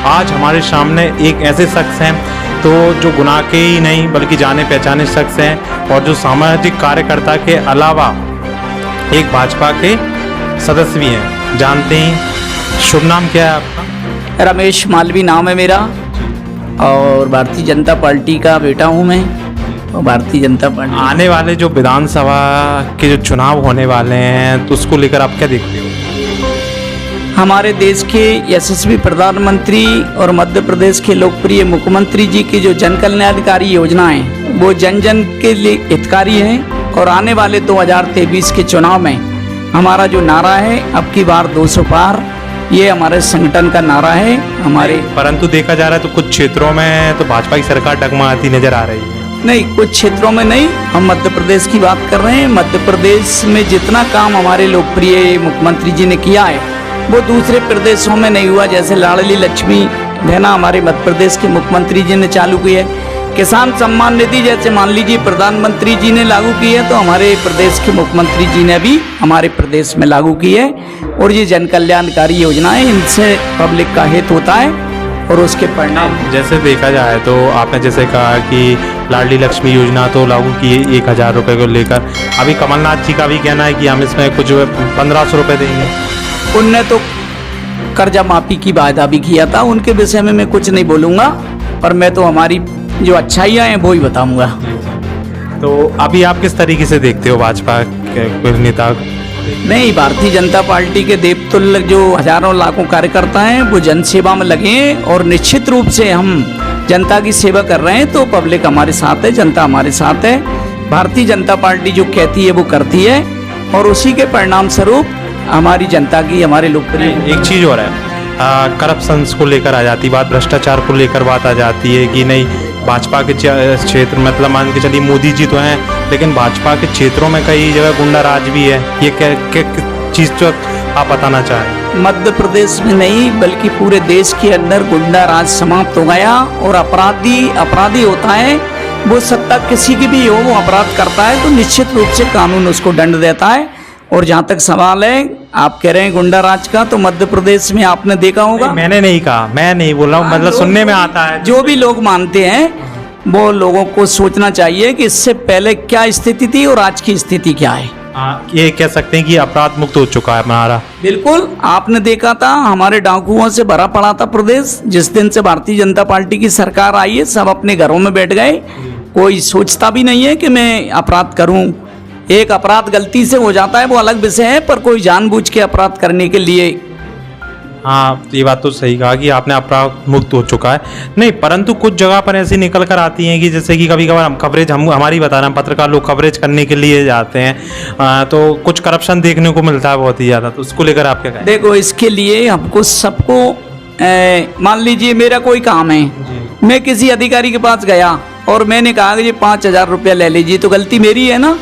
आज हमारे सामने एक ऐसे शख्स हैं तो जो गुनाह के ही नहीं बल्कि जाने पहचाने शख्स हैं और जो सामाजिक कार्यकर्ता के अलावा एक भाजपा के सदस्य भी हैं। जानते हैं, शुभ नाम क्या है आपका? रमेश मालवी नाम है मेरा और भारतीय जनता पार्टी का बेटा हूँ मैं। और भारतीय जनता पार्टी आने वाले जो विधानसभा के जो चुनाव होने वाले हैं तो उसको लेकर आप क्या देखते हो? हमारे देश के यशस्वी प्रधानमंत्री और मध्य प्रदेश के लोकप्रिय मुख्यमंत्री जी की जो जन कल्याणकारी योजनाएं वो जन जन के लिए हितकारी हैं। और आने वाले 2023 के चुनाव में हमारा जो नारा है अब की बार 200 पार, ये हमारे संगठन का नारा है हमारे। परंतु देखा जा रहा है तो कुछ क्षेत्रों में तो भाजपा की सरकार डगमगाती नजर आ रही है। नहीं, कुछ क्षेत्रों में नहीं, हम मध्य प्रदेश की बात कर रहे हैं। मध्य प्रदेश में जितना काम हमारे लोकप्रिय मुख्यमंत्री जी ने किया है वो दूसरे प्रदेशों में नहीं हुआ। जैसे लाडली लक्ष्मी बहना हमारे मध्य प्रदेश के मुख्यमंत्री जी ने चालू की है, किसान सम्मान निधि जैसे मान लीजिए प्रधानमंत्री जी ने लागू की है तो हमारे प्रदेश के मुख्यमंत्री जी ने भी हमारे प्रदेश में लागू की है। और ये जन कल्याणकारी योजनाएं, इनसे पब्लिक का हित होता है और उसके परिणाम। जैसे देखा जाए तो आपने जैसे कहा कि लाडली लक्ष्मी योजना तो लागू की है 1000 रुपये को लेकर, अभी कमलनाथ जी का भी कहना है कि हम इसमें कुछ 1500 रुपये देंगे। उनने तो कर्जा माफी की वायदा भी किया था, उनके विषय में मैं कुछ नहीं बोलूँगा, पर मैं तो हमारी जो अच्छाइयाँ हैं वो ही बताऊँगा। तो अभी आप किस तरीके से देखते हो भाजपा के नेता? नहीं, भारतीय जनता पार्टी के देवतुल्य जो हजारों लाखों कार्यकर्ता हैं वो जन सेवा में लगे हैं और निश्चित रूप से हम जनता की सेवा कर रहे हैं। तो पब्लिक हमारे साथ है, जनता हमारे साथ है। भारतीय जनता पार्टी जो कहती है वो करती है और उसी के परिणाम स्वरूप हमारी जनता की, हमारे लोकप्रिय। एक चीज़ और है, करप्शन को लेकर आ जाती बात, भ्रष्टाचार को लेकर बात आ जाती है कि नहीं भाजपा के क्षेत्र, मतलब मान के चलिए मोदी जी तो हैं लेकिन भाजपा के क्षेत्रों में कई जगह गुंडा राज भी है। ये क्या चीज़ तो आप बताना चाहें? मध्य प्रदेश में नहीं बल्कि पूरे देश के अंदर गुंडा राज समाप्त हो गया और अपराधी होता है वो सत्ता किसी की भी हो, वो अपराध करता है तो निश्चित रूप से कानून उसको दंड देता है। और जहाँ तक सवाल है आप कह रहे हैं गुंडा राज का, तो मध्य प्रदेश में आपने देखा होगा। मैंने नहीं कहा, मैं नहीं बोल रहा हूँ, मतलब सुनने में आता है। जो भी लोग मानते हैं वो लोगों को सोचना चाहिए कि इससे पहले क्या स्थिति थी और आज की स्थिति क्या है। ये कह सकते हैं कि अपराध मुक्त हो चुका है हमारा। बिल्कुल, आपने देखा था हमारे डाकुओं से भरा पड़ा था प्रदेश। जिस दिन से भारतीय जनता पार्टी की सरकार आई है सब अपने घरों में बैठ गए, कोई सोचता भी नहीं है कि मैं अपराध करूं। एक अपराध गलती से हो जाता है वो अलग विषय है, पर कोई जानबूझ के अपराध करने के लिए। हाँ, ये बात तो सही कहा कि आपने अपराध मुक्त हो चुका है। नहीं, परंतु कुछ जगह पर ऐसी निकल कर आती हैं कि जैसे कि कभी कभार हम कवरेज, हम हमारी बता रहे हैं, पत्रकार लोग कवरेज करने के लिए जाते हैं तो कुछ करप्शन देखने को मिलता है बहुत ही ज़्यादा, तो उसको लेकर आप क्या कहें? देखो, इसके लिए हमको सबको मान लीजिए मेरा कोई काम है, मैं किसी अधिकारी के पास गया और मैंने कहा कि ये 5000 रुपया ले लीजिए, तो गलती मेरी है ना,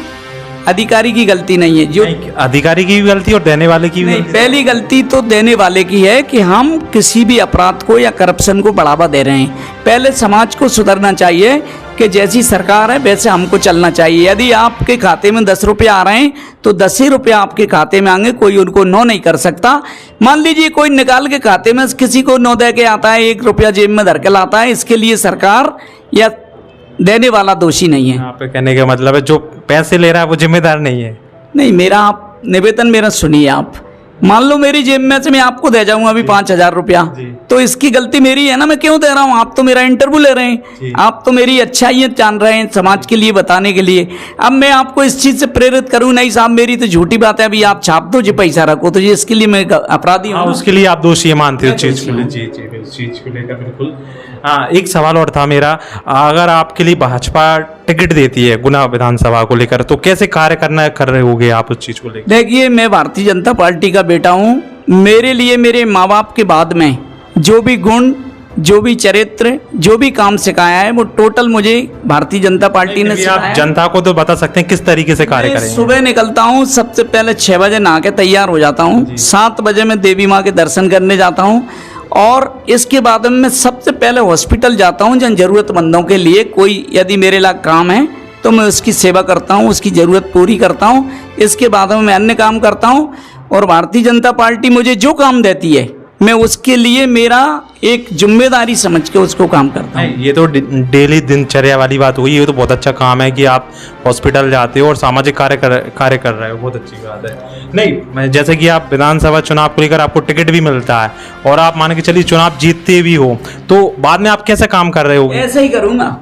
अधिकारी की गलती नहीं है। जो अधिकारी की भी गलती और देने वाले की भी नहीं, पहली गलती तो देने वाले की है कि हम किसी भी अपराध को या करप्शन को बढ़ावा दे रहे हैं। पहले समाज को सुधरना चाहिए कि जैसी सरकार है वैसे हमको चलना चाहिए। यदि आपके खाते में 10 रुपये आ रहे हैं तो 10 ही रुपये आपके खाते में आएंगे, कोई उनको 9 नहीं कर सकता। मान लीजिए कोई निकाल के खाते में किसी को 9 दे के आता है, 1 रुपया जेब में धर के लाता है, इसके लिए सरकार या देने वाला दोषी नहीं है। आप कहने का मतलब है जो पैसे ले रहा है वो जिम्मेदार नहीं है। नहीं, मेरा आप निवेदन मेरा सुनिए। आप मान लो मेरी जेब में से मैं आपको दे जाऊंगा अभी 5000 रुपया, तो इसकी गलती मेरी है ना, मैं क्यों दे रहा हूँ? आप तो मेरा इंटरव्यू ले रहे हैं, आप तो मेरी अच्छाइयाँ जान रहे हैं समाज के लिए बताने के लिए। अब मैं आपको इस चीज़ से प्रेरित करूँ, नहीं साहब मेरी तो झूठी बात है, अभी आप छाप दो जी पैसा रखो, तो ये इसके लिए मैं अपराधी हूँ। उसके लिए आप दोषी मानते हो चीज़ को? जी जी, उस चीज़ को लेकर बिल्कुल। हाँ, एक सवाल और था मेरा, अगर आपके लिए भाजपा टिकट देती है गुना विधानसभा को लेकर तो कैसे कार्य कर रहे होगे आप उस चीज़ को लेकर? देखिए, मैं भारतीय जनता पार्टी का बेटा हूँ। मेरे लिए मेरे माँ बाप के बाद में जो भी गुण, जो भी चरित्र, जो भी काम सिखाया है वो टोटल मुझे भारतीय जनता पार्टी ने सिखाया। आप जनता को तो बता सकते हैं किस तरीके से कार्य करेंगे? सुबह निकलता हूँ, सबसे पहले 6 बजे नहा के तैयार हो जाता हूँ, 7 बजे मैं देवी माँ के दर्शन करने जाता हूँ और इसके बाद में मैं सबसे पहले हॉस्पिटल जाता हूँ जन जरूरतमंदों के लिए कोई यदि मेरे लायक काम है तो मैं उसकी सेवा करता हूँ, उसकी ज़रूरत पूरी करता हूँ। इसके बाद में मैं अन्य काम करता हूँ और भारतीय जनता पार्टी मुझे जो काम देती है मैं उसके लिए मेरा एक जिम्मेदारी समझ के उसको काम करता हूँ। ये तो डेली दिनचर्या वाली बात हुई। ये तो बहुत अच्छा काम है कि आप हॉस्पिटल जाते हो और सामाजिक कार्य कर रहे हो, बहुत अच्छी बात है। नहीं, जैसे कि आप विधानसभा चुनाव को लेकर आपको टिकट भी मिलता है और आप मान के चलिए चुनाव जीतते भी हो, तो बाद में आप कैसे काम कर रहे हो? ऐसा ही करूँगा,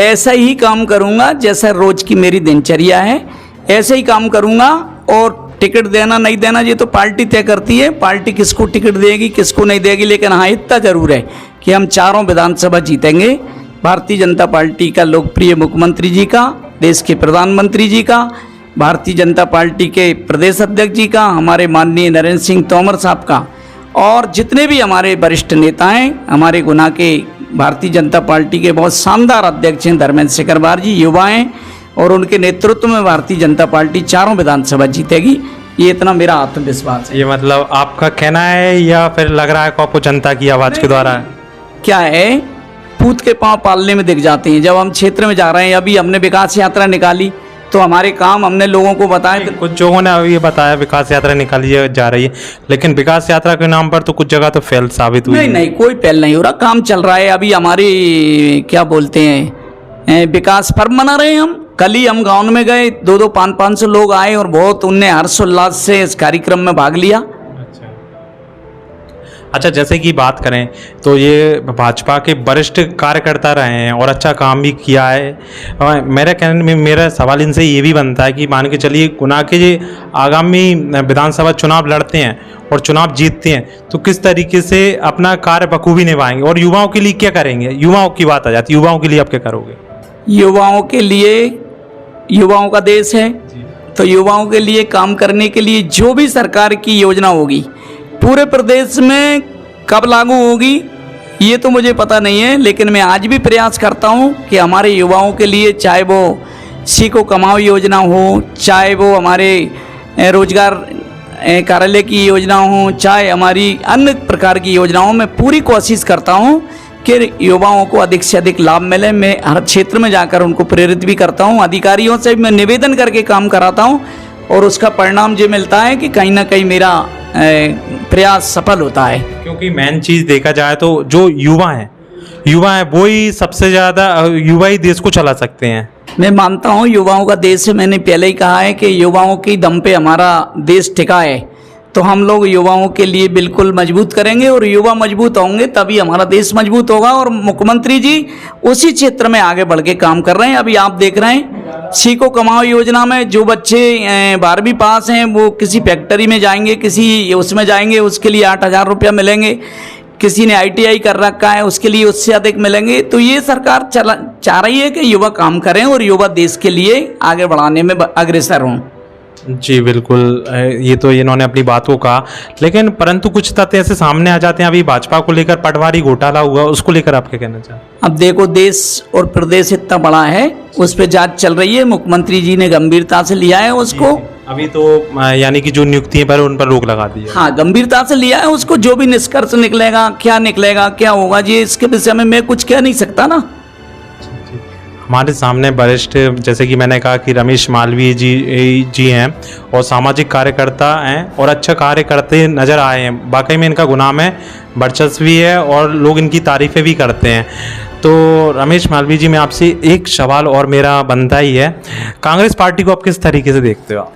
ऐसा ही काम करूँगा जैसा रोज की मेरी दिनचर्या है, ऐसे ही काम करूँगा। और टिकट देना नहीं देना ये तो पार्टी तय करती है, पार्टी किसको टिकट देगी किसको नहीं देगी। लेकिन हाँ, इतना जरूर है कि हम चारों विधानसभा जीतेंगे। भारतीय जनता पार्टी का लोकप्रिय मुख्यमंत्री जी का, देश के प्रधानमंत्री जी का, भारतीय जनता पार्टी के प्रदेश अध्यक्ष जी का, हमारे माननीय नरेंद्र सिंह तोमर साहब का, और जितने भी हमारे वरिष्ठ नेता हैं, हमारे गुना के भारतीय जनता पार्टी के बहुत शानदार अध्यक्ष हैं धर्मेंद्र शेखरवार जी, युवा हैं, और उनके नेतृत्व में भारतीय जनता पार्टी चारों विधानसभा जीतेगी। ये इतना मेरा आत्मविश्वास है। ये मतलब आपका कहना है या फिर लग रहा है कि आपको जनता की आवाज़ के द्वारा? क्या है, पूत के पांव पालने में दिख जाते हैं। जब हम क्षेत्र में जा रहे हैं, अभी हमने विकास यात्रा निकाली तो हमारे काम हमने लोगों को बताए। कुछ लोगों ने अभी ये बताया विकास यात्रा निकाली जा रही है, लेकिन विकास यात्रा के नाम पर तो कुछ जगह तो फेल साबित हुई। नहीं, कोई फेल नहीं हो रहा, काम चल रहा है। अभी हमारी क्या बोलते हैं, विकास पर्व मना रहे हैं हम। कल ही हम गाँव में गए, 200-500 लोग आए और बहुत उनने हर्षोल्लास से इस कार्यक्रम में भाग लिया। अच्छा, जैसे कि बात करें तो ये भाजपा के वरिष्ठ कार्यकर्ता रहे हैं और अच्छा काम भी किया है। मेरे कहने में मेरा सवाल इनसे ये भी बनता है कि मान के चलिए गुना के ये आगामी विधानसभा चुनाव लड़ते हैं और चुनाव जीतते हैं, तो किस तरीके से अपना कार्य बखूबी निभाएंगे और युवाओं के लिए क्या करेंगे? युवाओं की बात आ जाती है, युवाओं के लिए आप क्या करोगे? युवाओं के लिए, युवाओं का देश है तो युवाओं के लिए काम करने के लिए जो भी सरकार की योजना होगी पूरे प्रदेश में कब लागू होगी ये तो मुझे पता नहीं है, लेकिन मैं आज भी प्रयास करता हूं कि हमारे युवाओं के लिए, चाहे वो सीखो कमाओ योजना हो, चाहे वो हमारे रोजगार कार्यालय की योजना हो, चाहे हमारी अन्य प्रकार की योजनाओं में पूरी कोशिश करता हूं कि युवाओं को अधिक से अधिक लाभ मिले। मैं हर क्षेत्र में जाकर उनको प्रेरित भी करता हूं, अधिकारियों से मैं निवेदन करके काम कराता हूं और उसका परिणाम ये मिलता है कि कहीं ना कहीं मेरा प्रयास सफल होता है। क्योंकि मेन चीज़ देखा जाए तो जो युवा हैं वो ही सबसे ज़्यादा, युवा ही देश को चला सकते हैं। मैं मानता हूं युवाओं का देश है। मैंने पहले ही कहा है कि युवाओं की दम पे हमारा देश टिका है, तो हम लोग युवाओं के लिए बिल्कुल मजबूत करेंगे और युवा मजबूत होंगे तभी हमारा देश मजबूत होगा। और मुख्यमंत्री जी उसी क्षेत्र में आगे बढ़ के काम कर रहे हैं। अभी आप देख रहे हैं सीखो कमाओ योजना में जो बच्चे 12वीं पास हैं वो किसी फैक्ट्री में जाएंगे, किसी उसमें जाएंगे, उसके लिए 8,000 रुपया मिलेंगे। किसी ने ITI कर रखा है उसके लिए उससे अधिक मिलेंगे। तो ये सरकार चाह रही है कि युवा काम करें और युवा देश के लिए आगे बढ़ाने में अग्रसर हों। जी बिल्कुल, ये तो इन्होंने अपनी बात को कहा, लेकिन परंतु कुछ तथ्य ऐसे सामने आ जाते हैं। अभी भाजपा को लेकर पटवारी घोटाला हुआ, उसको लेकर आप क्या कहना चाहते हैं? अब देखो, देश और प्रदेश इतना बड़ा है, उस पर जांच चल रही है। मुख्यमंत्री जी ने गंभीरता से लिया है उसको। अभी तो यानी कि जो नियुक्ति पर उन पर रोक लगा दी है। हाँ, गंभीरता से लिया है उसको। जो भी निष्कर्ष निकलेगा, क्या होगा जी, इसके विषय में मैं कुछ कह नहीं सकता ना। हमारे सामने वरिष्ठ, जैसे कि मैंने कहा कि रमेश मालवीय जी हैं और सामाजिक कार्यकर्ता हैं और अच्छा कार्य करते नज़र आए हैं। वाकई में इनका गुनाम है, वर्चस्वी है और लोग इनकी तारीफ़ें भी करते हैं। तो रमेश मालवीय जी, मैं आपसे एक सवाल और मेरा बनता ही है, कांग्रेस पार्टी को आप किस तरीके से देखते हो?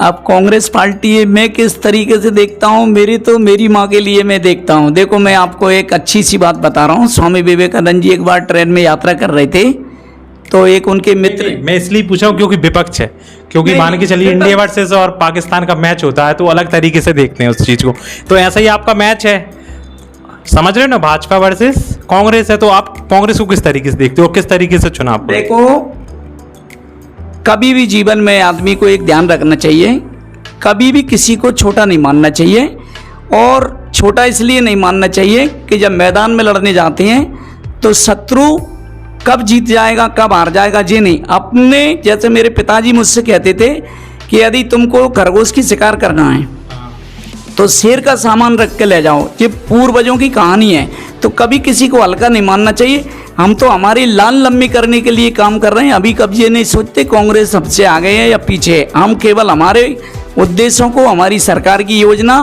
अब कांग्रेस पार्टी मैं किस तरीके से देखता हूँ, मेरी माँ के लिए मैं देखता हूँ। देखो, मैं आपको एक अच्छी सी बात बता रहा हूँ। स्वामी विवेकानंद जी एक बार ट्रेन में यात्रा कर रहे थे तो एक उनके मित्र, मैं इसलिए पूछा हूँ क्योंकि विपक्ष है, क्योंकि मान के चलिए इंडिया वर्सेस और पाकिस्तान का मैच होता है तो अलग तरीके से देखते हैं उस चीज़ को। तो ऐसा ही आपका मैच है, समझ रहे हो ना, भाजपा वर्सेस कांग्रेस है, तो आप कांग्रेस को किस तरीके से देखते हो, किस तरीके से चुनाव? देखो, कभी भी जीवन में आदमी को एक ध्यान रखना चाहिए, कभी भी किसी को छोटा नहीं मानना चाहिए। और छोटा इसलिए नहीं मानना चाहिए कि जब मैदान में लड़ने जाते हैं तो शत्रु कब जीत जाएगा कब हार जाएगा ये नहीं। अपने, जैसे मेरे पिताजी मुझसे कहते थे कि यदि तुमको खरगोश की शिकार करना है तो शेर का सामान रख के ले जाओ। ये पूर्वजों की कहानी है, तो कभी किसी को हल्का नहीं मानना चाहिए। हम तो हमारी लान लंबी करने के लिए काम कर रहे हैं। अभी कभी ये नहीं सोचते कांग्रेस सबसे आगे है या पीछे है। हम केवल हमारे उद्देश्यों को, हमारी सरकार की योजना,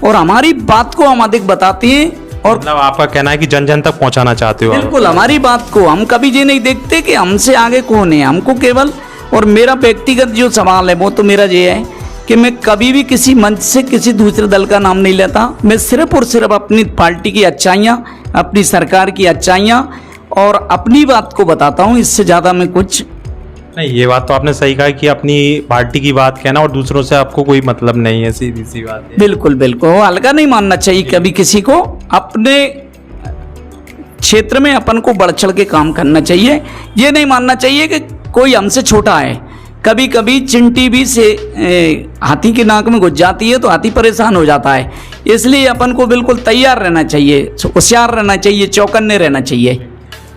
और हमारी बात को हम अधिक बताते हैं। और मतलब आपका कहना है कि जन जन तक पहुंचाना चाहते हो आप। बिल्कुल, हमारी बात को हम कभी ये नहीं देखते कि हमसे आगे कौन है, हमको केवल, और मेरा व्यक्तिगत जो सवाल है वो तो मेरा ये है कि मैं कभी भी किसी मंच से किसी दूसरे दल का नाम नहीं लेता। मैं सिर्फ और सिर्फ अपनी पार्टी की अच्छाइयाँ, अपनी सरकार की अच्छाइयाँ और अपनी बात को बताता हूँ, इससे ज़्यादा मैं कुछ नहीं। ये बात तो आपने सही कहा कि अपनी पार्टी की बात कहना और दूसरों से आपको कोई मतलब नहीं है, सीधी सी बात है। बिल्कुल बिल्कुल, वो हल्का नहीं मानना चाहिए कभी किसी को। अपने क्षेत्र में अपन को बढ़ चढ़ के काम करना चाहिए। ये नहीं मानना चाहिए कि कोई हमसे छोटा है। कभी कभी चिंटी भी से हाथी के नाक में घुस जाती है तो हाथी परेशान हो जाता है। इसलिए अपन को बिल्कुल तैयार रहना चाहिए, होशियार रहना चाहिए, चौकन्ने रहना चाहिए।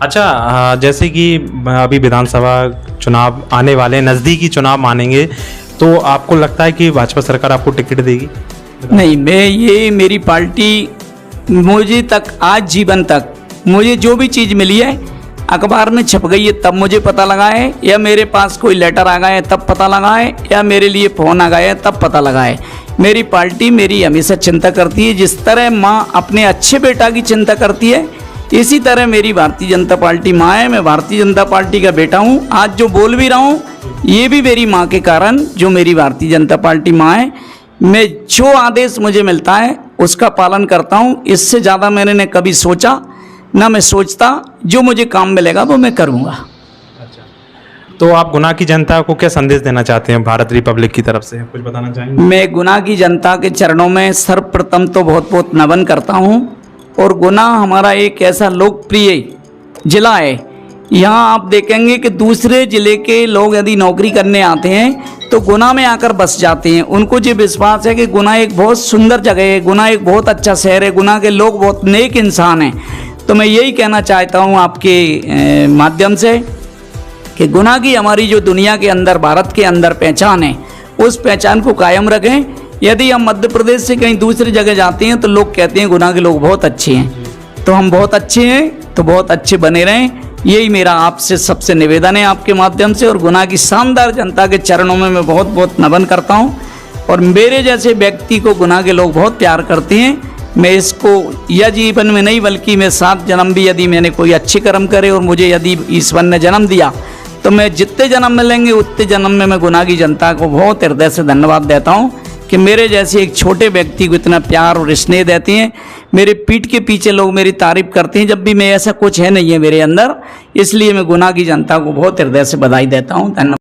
अच्छा, जैसे कि अभी विधानसभा चुनाव आने वाले, नज़दीकी चुनाव मानेंगे, तो आपको लगता है कि भाजपा सरकार आपको टिकट देगी? नहीं, मेरी पार्टी मुझे तक आज जीवन तक मुझे जो भी चीज़ मिली है अखबार में छप गई है तब मुझे पता लगा है, या मेरे पास कोई लेटर आ गया है तब पता लगा है, या मेरे लिए फ़ोन आ गया है तब पता लगा है। मेरी पार्टी मेरी हमेशा चिंता करती है। जिस तरह माँ अपने अच्छे बेटा की चिंता करती है, इसी तरह मेरी भारतीय जनता पार्टी माँ है। मैं भारतीय जनता पार्टी का बेटा हूँ। आज जो बोल भी रहा हूँ ये भी मेरी माँ के कारण, जो मेरी भारतीय जनता पार्टी माँ है। मैं जो आदेश मुझे मिलता है उसका पालन करता हूँ। इससे ज़्यादा मैंने न कभी सोचा ना मैं सोचता। जो मुझे काम मिलेगा वो मैं करूँगा। तो आप गुना की जनता को क्या संदेश देना चाहते हैं भारत रिपब्लिक की तरफ से, कुछ बताना चाहेंगे? मैं गुना की जनता के चरणों में सर्वप्रथम तो बहुत बहुत नमन करता हूँ। और गुना हमारा एक ऐसा लोकप्रिय जिला है, यहाँ आप देखेंगे कि दूसरे ज़िले के लोग यदि नौकरी करने आते हैं तो गुना में आकर बस जाते हैं। उनको ये विश्वास है कि गुना एक बहुत सुंदर जगह है, गुना एक बहुत अच्छा शहर है, गुना के लोग बहुत नेक इंसान हैं। तो मैं यही कहना चाहता हूँ आपके माध्यम से कि गुना की हमारी जो दुनिया के अंदर, भारत के अंदर पहचान है, उस पहचान को कायम रखें। यदि हम मध्य प्रदेश से कहीं दूसरी जगह जाते हैं तो लोग कहते हैं गुना के लोग बहुत अच्छे हैं, तो हम बहुत अच्छे हैं तो बहुत अच्छे बने रहें। यही मेरा आपसे सबसे निवेदन है आपके माध्यम से। और गुना की शानदार जनता के चरणों में मैं बहुत बहुत नमन करता हूँ। और मेरे जैसे व्यक्ति को गुना के लोग बहुत प्यार करते हैं। मैं इसको यह जीवन में नहीं बल्कि मैं 7 जन्म भी यदि मैंने कोई अच्छे कर्म करे और मुझे यदि ईश्वर ने जन्म दिया तो मैं जितने जन्म मिलेंगे उतने जन्म में मैं गुना की जनता को बहुत हृदय से धन्यवाद देता हूँ कि मेरे जैसे एक छोटे व्यक्ति को इतना प्यार और स्नेह देते हैं। मेरे पीठ के पीछे लोग मेरी तारीफ करते हैं, जब भी मैं ऐसा कुछ है नहीं है मेरे अंदर। इसलिए मैं गुना की जनता को बहुत हृदय से बधाई देता हूँ। धन्यवाद।